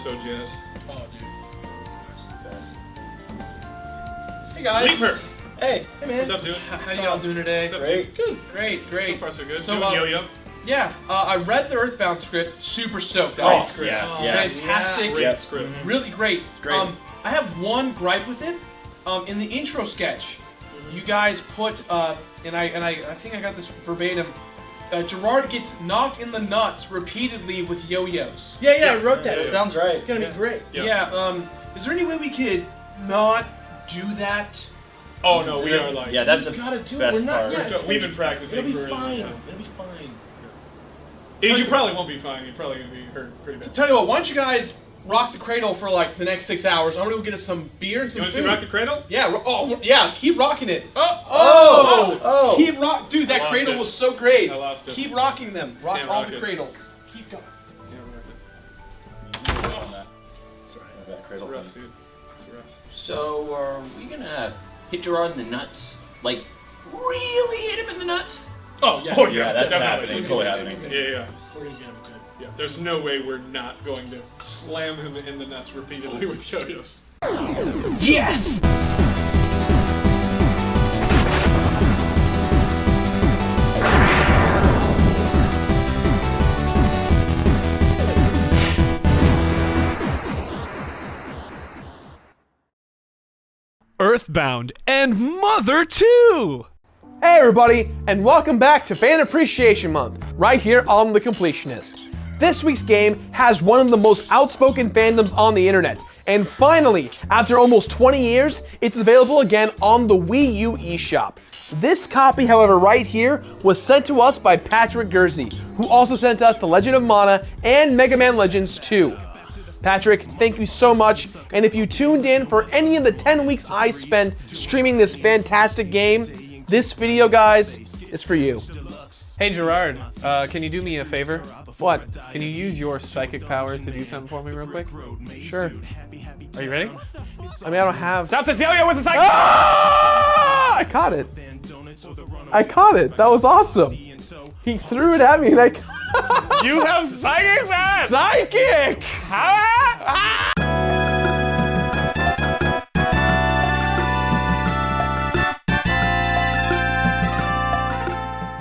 so jazzed. Oh, dude. That's the best. Hey, guys. Sleeper. Hey man. What's up, dude? How y'all doing today? What's up, Great. Good. Great. So far, so good. So, Doing yo-yo. Yeah, I read the Earthbound script. Super stoked. Great guys. script. Fantastic. Great script. Really great. Great. I have one gripe with it. In the intro sketch, you guys put and I think I got this verbatim. Gerard gets knocked in the nuts repeatedly with yo-yos. Yeah, I wrote that. That sounds right. It's gonna be great. Yeah. Is there any way we could not do that? Oh no, we are like. Yeah, that's the We gotta do it. best We're not- part. yeah, it's We've been practicing It'll be for a really long fine. time. It'll be fine. You probably won't be fine. You're probably gonna be hurt pretty bad. Tell you what, why don't you guys rock the cradle for like the next 6 hours? I'm gonna go get us some beer and You some want to food. see Rock the Cradle? Yeah. Oh yeah. Keep rocking it. Oh! Keep rock, dude. That I lost cradle it. was so great. I lost it. Keep rocking them. Rock Can't all rock the it. cradles. Keep going. That's alright. That It's cradle rough, thing. dude. It's rough. So, are we gonna hit Gerard in the nuts? Like, really hit him in the nuts? Oh yeah. Yeah, that's definitely. happening. Totally happening. Yeah. We're gonna get him good. Yeah. There's no way we're not going to slam him in the nuts repeatedly with yo-yos. Yes! Earthbound and Mother 2! Hey everybody, and welcome back to Fan Appreciation Month, right here on The Completionist. This week's game has one of the most outspoken fandoms on the internet, and finally, after almost 20 years, it's available again on the Wii U eShop. This copy, however, right here, was sent to us by Patrick Gurzy, who also sent us The Legend of Mana and Mega Man Legends 2. Patrick, thank you so much, and if you tuned in for any of the 10 weeks I spent streaming this fantastic game, this video, guys, is for you. Hey Gerard, can you do me a favor? What? Can you use your psychic powers to do something for me real quick? Sure. Are you ready? I mean, I don't have... Stop this yo-yo with the psychic! Ah! I caught it. I caught it. That was awesome. He threw it at me and I... You have psychic powers! Psychic! Ah!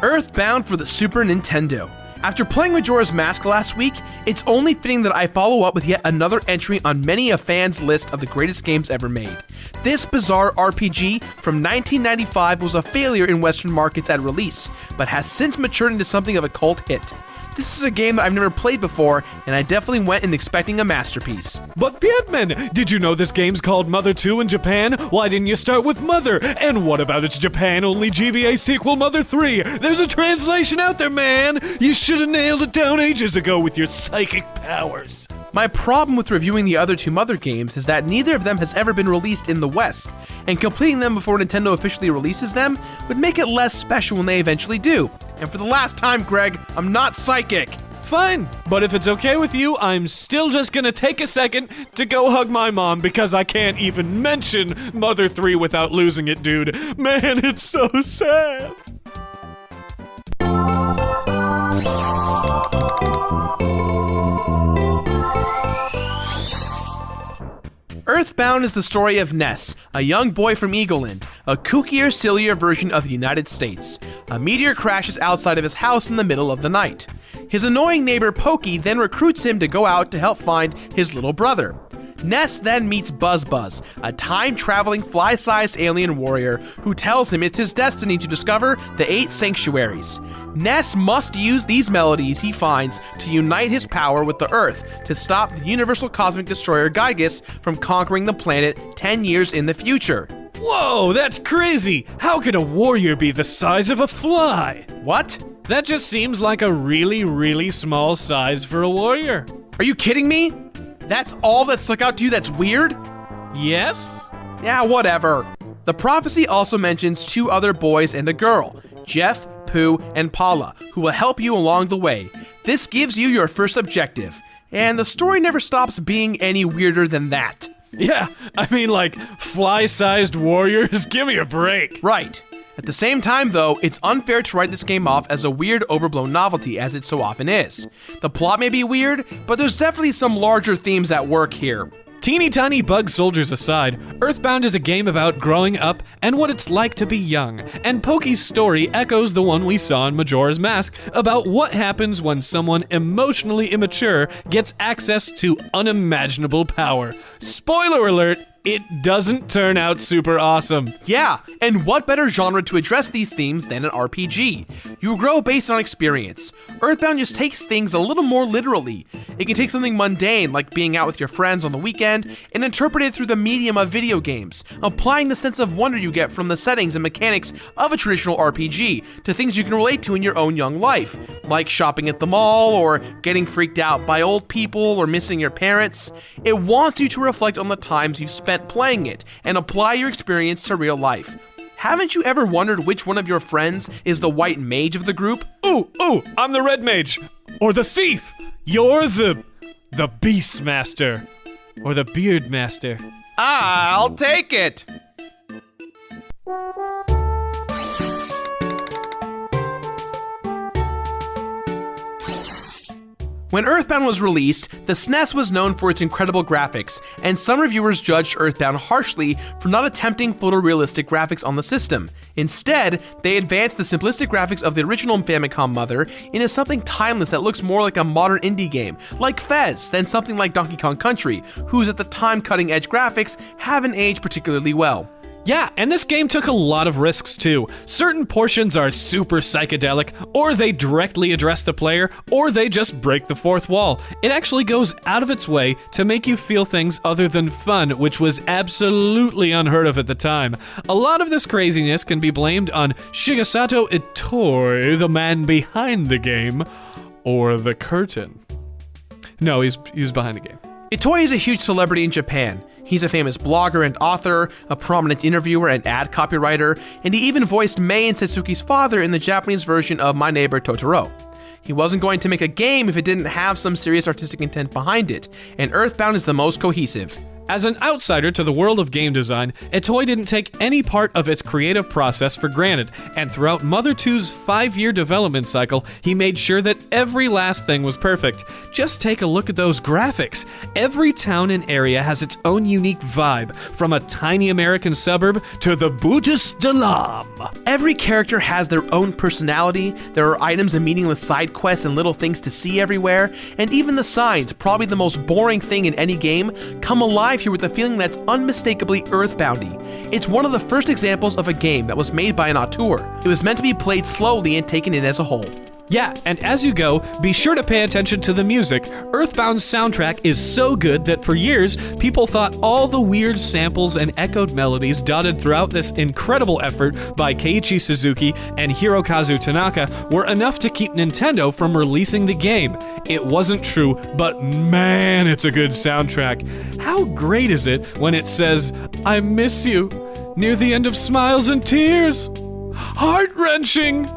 Earthbound for the Super Nintendo. After playing Majora's Mask last week, it's only fitting that I follow up with yet another entry on many a fan's list of the greatest games ever made. This bizarre RPG from 1995 was a failure in Western markets at release, but has since matured into something of a cult hit. This is a game that I've never played before, and I definitely went in expecting a masterpiece. But Piedman, did you know this game's called Mother 2 in Japan? Why didn't you start with Mother? And what about its Japan-only GBA sequel, Mother 3? There's a translation out there, man! You should have nailed it down ages ago with your psychic powers. My problem with reviewing the other two Mother games is that neither of them has ever been released in the West, and completing them before Nintendo officially releases them would make it less special when they eventually do. And for the last time, Greg, I'm not psychic. Fine, but if it's okay with you, I'm still just gonna take a second to go hug my mom because I can't even mention Mother 3 without losing it, dude. Man, it's so sad. Earthbound is the story of Ness, a young boy from Eagleland, a kookier, sillier version of the United States. A meteor crashes outside of his house in the middle of the night. His annoying neighbor Pokey then recruits him to go out to help find his little brother. Ness then meets Buzz Buzz, a time-traveling, fly-sized alien warrior who tells him it's his destiny to discover the 8 sanctuaries. Ness must use these melodies he finds to unite his power with the Earth to stop the universal cosmic destroyer Gygus from conquering the planet 10 years in the future. Whoa, that's crazy! How could a warrior be the size of a fly? What? That just seems like a really, really small size for a warrior. Are you kidding me? That's all that stuck out to you that's weird? Yes? Yeah, whatever. The prophecy also mentions 2 other boys and a girl, Jeff, Pooh, and Paula, who will help you along the way. This gives you your first objective, and the story never stops being any weirder than that. Yeah, I mean like fly-sized warriors, give me a break. Right. At the same time, though, it's unfair to write this game off as a weird, overblown novelty, as it so often is. The plot may be weird, but there's definitely some larger themes at work here. Teeny tiny bug soldiers aside, Earthbound is a game about growing up and what it's like to be young, and Pokey's story echoes the one we saw in Majora's Mask about what happens when someone emotionally immature gets access to unimaginable power. Spoiler alert, it doesn't turn out super awesome. Yeah, and what better genre to address these themes than an RPG? You grow based on experience. Earthbound just takes things a little more literally. It can take something mundane, like being out with your friends on the weekend, and interpret it through the medium of video games, applying the sense of wonder you get from the settings and mechanics of a traditional RPG to things you can relate to in your own young life, like shopping at the mall, or getting freaked out by old people, or missing your parents. It wants you to reflect on the times you've spent playing it, and apply your experience to real life. Haven't you ever wondered which one of your friends is the white mage of the group? Ooh, I'm the red mage. Or the thief. You're the beast master. Or the beard master. I'll take it! When Earthbound was released, the SNES was known for its incredible graphics, and some reviewers judged Earthbound harshly for not attempting photorealistic graphics on the system. Instead, they advanced the simplistic graphics of the original Famicom mother into something timeless that looks more like a modern indie game, like Fez, than something like Donkey Kong Country, whose at the time cutting-edge graphics haven't aged particularly well. Yeah, and this game took a lot of risks too. Certain portions are super psychedelic, or they directly address the player, or they just break the fourth wall. It actually goes out of its way to make you feel things other than fun, which was absolutely unheard of at the time. A lot of this craziness can be blamed on Shigesato Itoi, the man behind the game, or the curtain. No, he's behind the game. Itoi is a huge celebrity in Japan. He's a famous blogger and author, a prominent interviewer and ad copywriter, and he even voiced Mei and Setsuki's father in the Japanese version of My Neighbor Totoro. He wasn't going to make a game if it didn't have some serious artistic intent behind it, and Earthbound is the most cohesive. As an outsider to the world of game design, Itoi didn't take any part of its creative process for granted, and throughout Mother 2's 5-year development cycle, he made sure that every last thing was perfect. Just take a look at those graphics. Every town and area has its own unique vibe, from a tiny American suburb to the Buddhist Dalam. Every character has their own personality, there are items and meaningless side quests and little things to see everywhere, and even the signs, probably the most boring thing in any game, come alive here with a feeling that's unmistakably Earthboundy. It's one of the first examples of a game that was made by an auteur. It was meant to be played slowly and taken in as a whole. Yeah, and as you go, be sure to pay attention to the music. Earthbound's soundtrack is so good that for years, people thought all the weird samples and echoed melodies dotted throughout this incredible effort by Keiichi Suzuki and Hirokazu Tanaka were enough to keep Nintendo from releasing the game. It wasn't true, but man, it's a good soundtrack. How great is it when it says, "I miss you," near the end of Smiles and Tears? Heart-wrenching!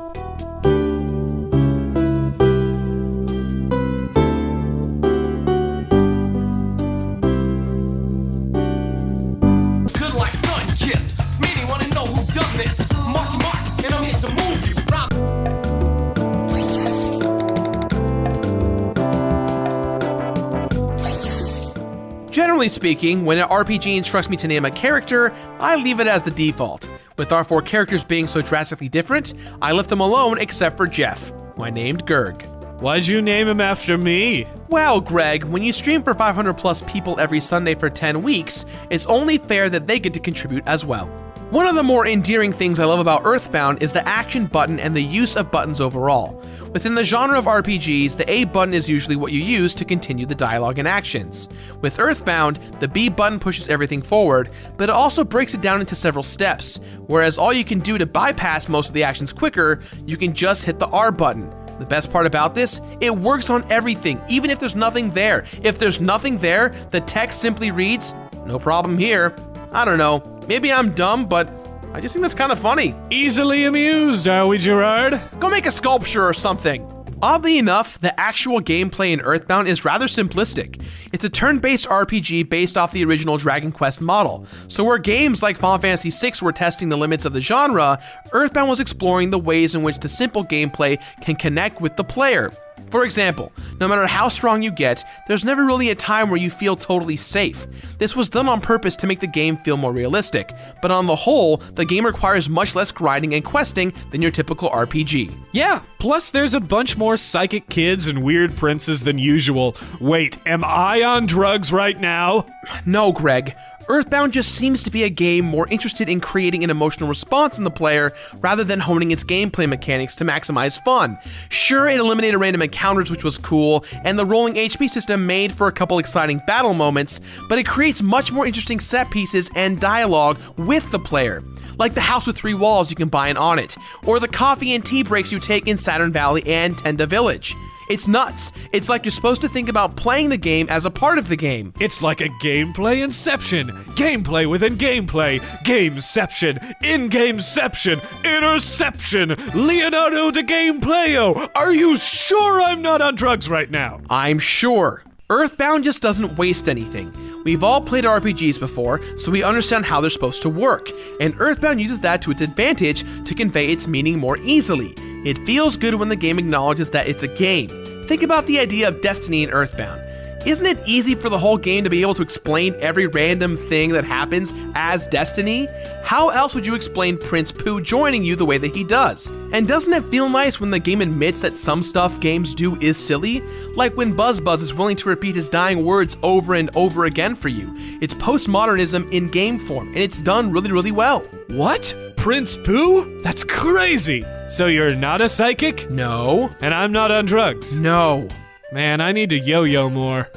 Generally speaking, when an RPG instructs me to name a character, I leave it as the default. With our 4 characters being so drastically different, I left them alone except for Jeff, who I named Gerg. Why'd you name him after me? Well, Greg, when you stream for 500 plus people every Sunday for 10 weeks, it's only fair that they get to contribute as well. One of the more endearing things I love about Earthbound is the action button and the use of buttons overall. Within the genre of RPGs, the A button is usually what you use to continue the dialogue and actions. With Earthbound, the B button pushes everything forward, but it also breaks it down into several steps, whereas all you can do to bypass most of the actions quicker, you can just hit the R button. The best part about this, it works on everything, even if there's nothing there. If there's nothing there, the text simply reads, "No problem here." I don't know, maybe I'm dumb, but I just think that's kind of funny. Easily amused, are we, Gerard? Go make a sculpture or something. Oddly enough, the actual gameplay in Earthbound is rather simplistic. It's a turn-based RPG based off the original Dragon Quest model, so where games like Final Fantasy VI were testing the limits of the genre, Earthbound was exploring the ways in which the simple gameplay can connect with the player. For example, no matter how strong you get, there's never really a time where you feel totally safe. This was done on purpose to make the game feel more realistic, but on the whole, the game requires much less grinding and questing than your typical RPG. Yeah, plus there's a bunch more psychic kids and weird princes than usual. Wait, am I on drugs right now? No, Greg. Earthbound just seems to be a game more interested in creating an emotional response in the player rather than honing its gameplay mechanics to maximize fun. Sure, it eliminated random encounters, which was cool, and the rolling HP system made for a couple exciting battle moments, but it creates much more interesting set pieces and dialogue with the player. Like the house with 3 walls you can buy in On It, or the coffee and tea breaks you take in Saturn Valley and Tenda Village. It's nuts. It's like you're supposed to think about playing the game as a part of the game. It's like a gameplay inception. Gameplay within gameplay. Gameception. In-gameception. Interception. Leonardo da Gameplayo. Are you sure I'm not on drugs right now? I'm sure. Earthbound just doesn't waste anything. We've all played RPGs before, so we understand how they're supposed to work, and Earthbound uses that to its advantage to convey its meaning more easily. It feels good when the game acknowledges that it's a game. Think about the idea of Destiny in Earthbound. Isn't it easy for the whole game to be able to explain every random thing that happens as Destiny? How else would you explain Prince Pooh joining you the way that he does? And doesn't it feel nice when the game admits that some stuff games do is silly? Like when Buzz is willing to repeat his dying words over and over again for you. It's postmodernism in game form, and it's done really, really well. What? Prince Pooh? That's crazy. So you're not a psychic? No. And I'm not on drugs? No. Man, I need to yo-yo more.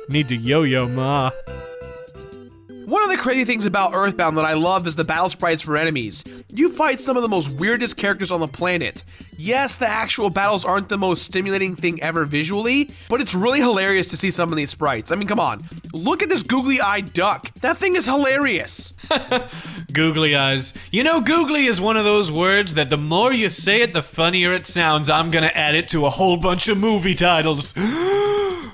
Need to yo-yo ma. One of the crazy things about Earthbound that I love is the battle sprites for enemies. You fight some of the most weirdest characters on the planet. Yes, the actual battles aren't the most stimulating thing ever visually, but it's really hilarious to see some of these sprites. I mean, come on. Look at this googly-eyed duck. That thing is hilarious. Googly eyes. You know, googly is one of those words that the more you say it, the funnier it sounds. I'm gonna add it to a whole bunch of movie titles.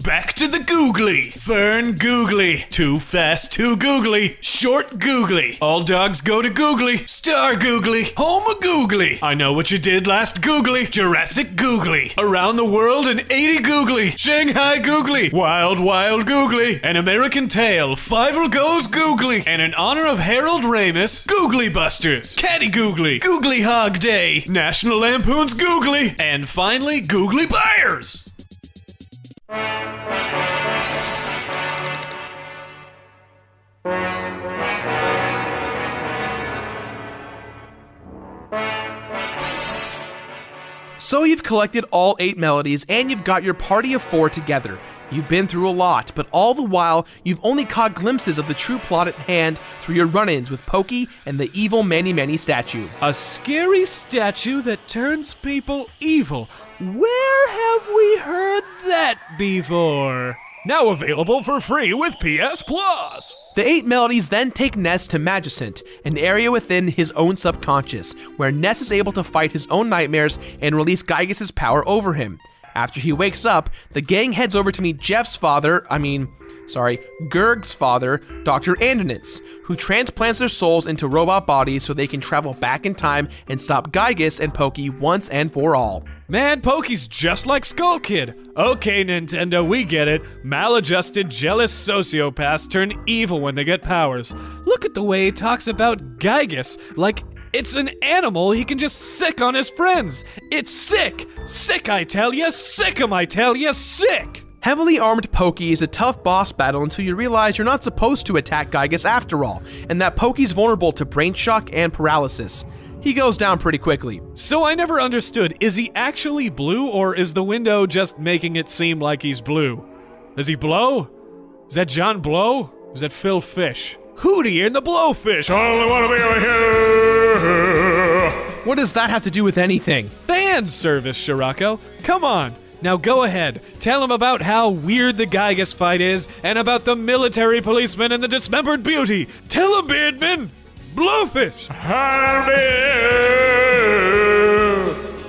Back to the googly. Fern googly. Too fast, too googly. Short googly. All dogs go to googly. Star googly. Home a googly. I know what you did last googly. Jurassic googly. Around the world in 80 googly. Shanghai googly. Wild wild googly. An American Tale. Fievel goes googly. And in honor of Harold Ramis, Googly Busters. Caddy googly. Googly Hog Day. National Lampoon's googly. And finally, Googly Buyers. So you've collected all 8 melodies and you've got your party of 4 together. You've been through a lot, but all the while, you've only caught glimpses of the true plot at hand through your run-ins with Pokey and the evil Manny Manny statue. A scary statue that turns people evil. Where have we heard that before? Now available for free with PS Plus. The 8 melodies then take Ness to Magicent, an area within his own subconscious, where Ness is able to fight his own nightmares and release Gygus' power over him. After he wakes up, the gang heads over to meet Gerg's father, Dr. Andonitz, who transplants their souls into robot bodies so they can travel back in time and stop Gygus and Pokey once and for all. Man, Pokey's just like Skull Kid. Okay, Nintendo, we get it. Maladjusted, jealous sociopaths turn evil when they get powers. Look at the way he talks about Gygus, like it's an animal he can just sick on his friends. It's sick. Sick, I tell ya. Sick 'em, I tell ya. Sick. Heavily armed Pokey is a tough boss battle until you realize you're not supposed to attack Gygus after all, and that Pokey's vulnerable to brain shock and paralysis. He goes down pretty quickly. So I never understood, is he actually blue, or is the window just making it seem like he's blue? Is he Blow? Is that John Blow? Or is that Phil Fish? Hootie and the Blowfish! I only want to be over here! What does that have to do with anything? Fan service, Shirako. Come on. Now go ahead. Tell him about how weird the Gygus fight is, and about the military policeman and the dismembered beauty. Tell him, Beardman! Blowfish!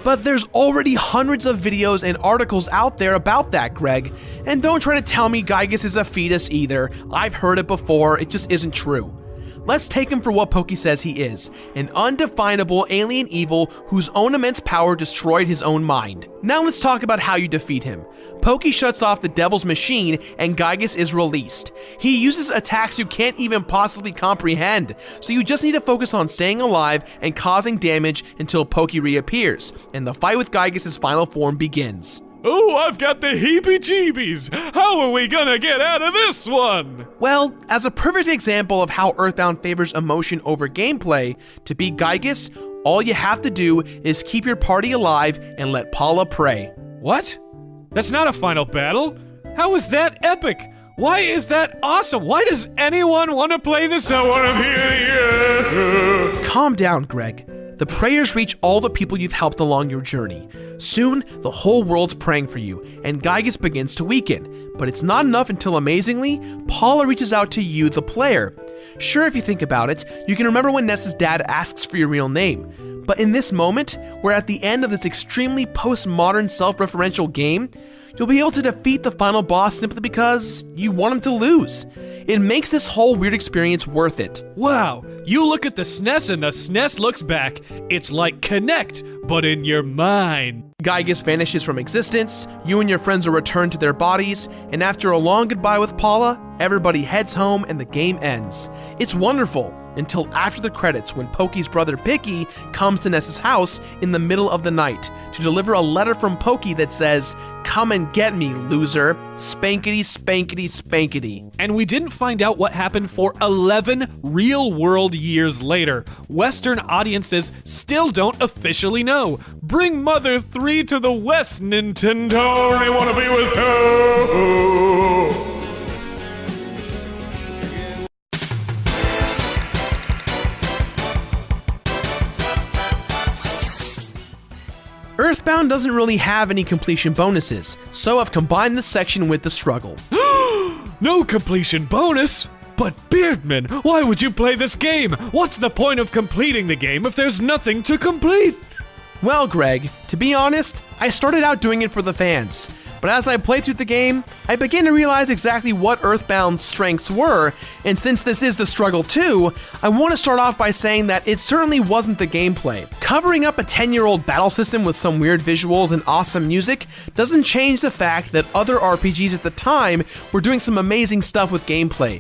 But But there's already hundreds of videos and articles out there about that, Greg. And don't try to tell me Gygas is a fetus either. I've heard it before, it just isn't true. Let's take him for what Pokey says he is, an undefinable alien evil whose own immense power destroyed his own mind. Now let's talk about how you defeat him. Pokey shuts off the devil's machine and Gygas is released. He uses attacks you can't even possibly comprehend, so you just need to focus on staying alive and causing damage until Pokey reappears, and the fight with Gygas' final form begins. Oh, I've got the heebie-jeebies! How are we gonna get out of this one? Well, as a perfect example of how Earthbound favors emotion over gameplay, to beat Gygas, all you have to do is keep your party alive and let Paula pray. What? That's not a final battle? How is that epic? Why is that awesome? Why does anyone want to play this? I want to hear you. Calm down, Greg. The prayers reach all the people you've helped along your journey. Soon, the whole world's praying for you, and Gygas begins to weaken. But it's not enough until, amazingly, Paula reaches out to you, the player. Sure, if you think about it, you can remember when Ness's dad asks for your real name. But in this moment, we're at the end of this extremely postmodern self-referential game, you'll be able to defeat the final boss simply because you want him to lose. It makes this whole weird experience worth it. Wow, you look at the SNES and the SNES looks back. It's like Connect, but in your mind. Gygas vanishes from existence, you and your friends are returned to their bodies, and after a long goodbye with Paula, everybody heads home and the game ends. It's wonderful, until after the credits when Pokey's brother Picky comes to Ness's house in the middle of the night to deliver a letter from Pokey that says, "Come and get me, loser. Spankety, spankety, spankety." And we didn't find out what happened for 11 real-world years later. Western audiences still don't officially know. Bring Mother 3 to the West, Nintendo. I want to be with you. Earthbound doesn't really have any completion bonuses, so I've combined this section with the struggle. No completion bonus? But Beardman, why would you play this game? What's the point of completing the game if there's nothing to complete? Well, Greg, to be honest, I started out doing it for the fans. But as I played through the game, I began to realize exactly what Earthbound's strengths were, and since this is the struggle too, I want to start off by saying that it certainly wasn't the gameplay. Covering up a 10-year-old battle system with some weird visuals and awesome music doesn't change the fact that other RPGs at the time were doing some amazing stuff with gameplay.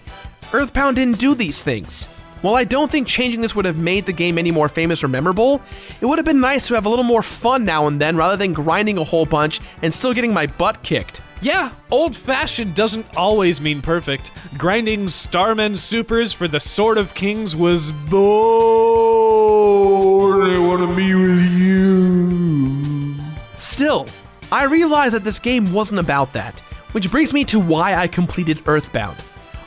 Earthbound didn't do these things. While I don't think changing this would have made the game any more famous or memorable, it would have been nice to have a little more fun now and then rather than grinding a whole bunch and still getting my butt kicked. Yeah, old-fashioned doesn't always mean perfect. Grinding Starman Supers for the Sword of Kings was bored. I want to be with you. Still, I realize that this game wasn't about that, which brings me to why I completed Earthbound.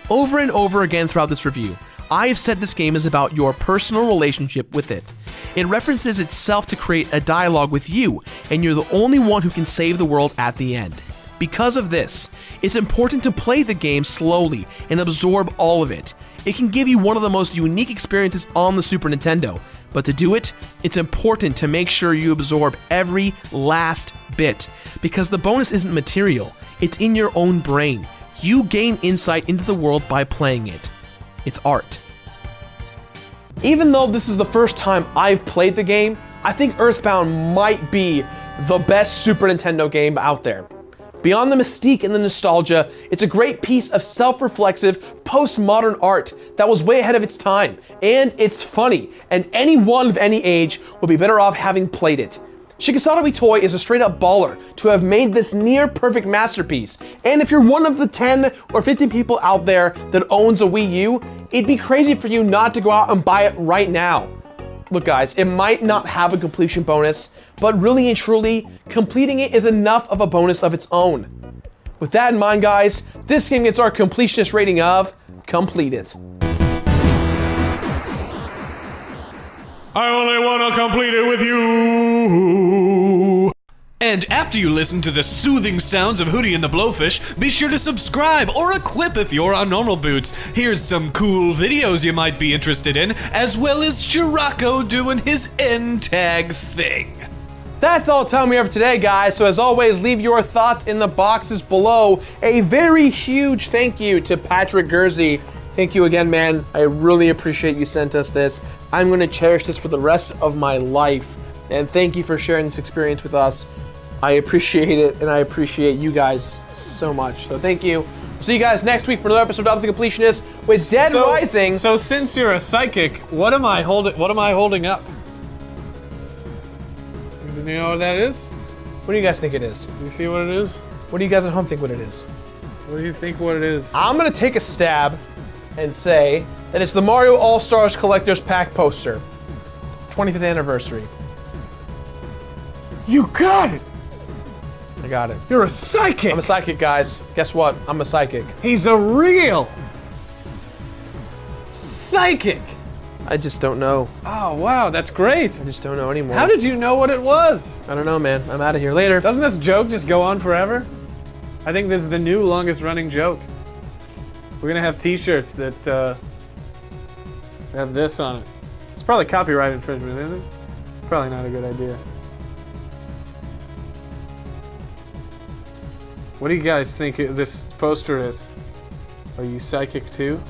Over and over again throughout this review, I've said this game is about your personal relationship with it. It references itself to create a dialogue with you, and you're the only one who can save the world at the end. Because of this, it's important to play the game slowly and absorb all of it. It can give you one of the most unique experiences on the Super Nintendo, but to do it, it's important to make sure you absorb every last bit, because the bonus isn't material, it's in your own brain. You gain insight into the world by playing it. It's art. Even though this is the first time I've played the game, I think Earthbound might be the best Super Nintendo game out there. Beyond the mystique and the nostalgia, it's a great piece of self-reflexive, postmodern art that was way ahead of its time. And it's funny, and anyone of any age would be better off having played it. Shikisada Itoi is a straight-up baller to have made this near-perfect masterpiece, and if you're one of the 10 or 15 people out there that owns a Wii U, it'd be crazy for you not to go out and buy it right now. Look guys, it might not have a completion bonus, but really and truly, completing it is enough of a bonus of its own. With that in mind guys, this game gets our completionist rating of completed. I only want to complete it with you. And after you listen to the soothing sounds of Hootie and the Blowfish, be sure to subscribe or equip if you're on normal boots. Here's some cool videos you might be interested in, as well as Chiraco doing his end tag thing. That's all the time we have for today, guys. So as always, leave your thoughts in the boxes below. A very huge thank you to Patrick Gurzy. Thank you again, man. I really appreciate you sent us this. I'm going to cherish this for the rest of my life. And thank you for sharing this experience with us. I appreciate it, and I appreciate you guys so much. So thank you. See you guys next week for another episode of The Completionist with Dead Rising. So since you're a psychic, what am I holding up? Do you know what that is? What do you guys think it is? You see what it is? What do you guys at home think what it is? What do you think what it is? I'm going to take a stab and say that it's the Mario All-Stars Collector's Pack poster. 25th anniversary. You got it! I got it. You're a psychic! I'm a psychic, guys. Guess what? I'm a psychic. He's a real psychic! I just don't know. Oh, wow, that's great. I just don't know anymore. How did you know what it was? I don't know, man. I'm out of here later. Doesn't this joke just go on forever? I think this is the new longest running joke. We're gonna have t-shirts that have this on it. It's probably copyright infringement, isn't it? Probably not a good idea. What do you guys think this poster is? Are you psychic too?